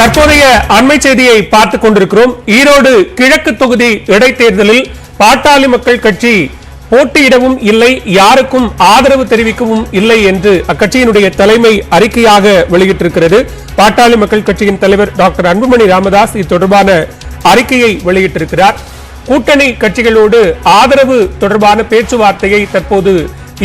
தற்போதைய அண்மை செய்தியை பார்த்துக் கொண்டிருக்கிறோம். ஈரோடு கிழக்கு தொகுதி இடைத்தேர்தலில் பாட்டாளி மக்கள் கட்சி போட்டியிடவும் இல்லை, யாருக்கும் ஆதரவு தெரிவிக்கவும் இல்லை என்று அக்கட்சியினுடைய தலைமை அறிக்கையாக வெளியிட்டிருக்கிறது. பாட்டாளி மக்கள் கட்சியின் தலைவர் டாக்டர் அன்புமணி ராமதாஸ் இது தொடர்பான அறிக்கையை வெளியிட்டிருக்கிறார். கூட்டணி கட்சிகளோடு ஆதரவு தொடர்பான பேச்சுவார்த்தையை தற்போது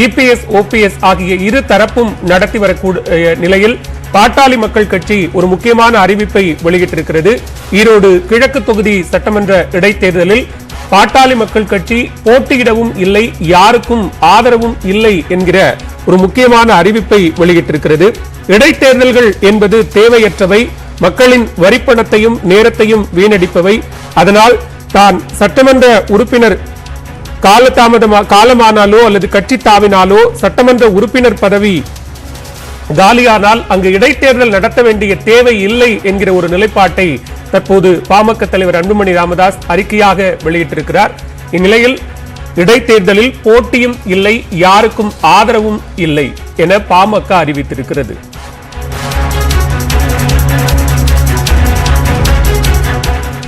இபிஎஸ் ஓபிஎஸ் ஆகிய இரு தரப்பும் நடத்தி வரக்கூடிய நிலையில் பாட்டாளி மக்கள் கட்சி ஒரு முக்கியமான அறிவிப்பை வெளியிட்டிருக்கிறது. ஈரோடு கிழக்கு தொகுதி சட்டமன்ற இடைத்தேர்தலில் பாட்டாளி மக்கள் கட்சி போட்டியிடவும் இல்லை, யாருக்கும் ஆதரவும் இல்லை என்கிற ஒரு முக்கியமான அறிவிப்பை வெளியிட்டிருக்கிறது. இடைத்தேர்தல்கள் என்பது தேவையற்றவை, மக்களின் வரிப்பணத்தையும் நேரத்தையும் வீணடிப்பவை. அதனால் தான் சட்டமன்ற உறுப்பினர் காலமானாலோ அல்லது கட்சி தாவினாலோ சட்டமன்ற உறுப்பினர் பதவி காலியானால் அங்கு இடைத்தேர்தல் நடத்த வேண்டிய தேவை இல்லை என்கிற ஒரு நிலைப்பாட்டை தற்போது பாமக தலைவர் அன்புமணி ராமதாஸ் அறிக்கையாக வெளியிட்டிருக்கிறார். இந்நிலையில் இடைத்தேர்தலில் போட்டியும் இல்லை, யாருக்கும் ஆதரவும் இல்லை என பாமக அறிவித்திருக்கிறது.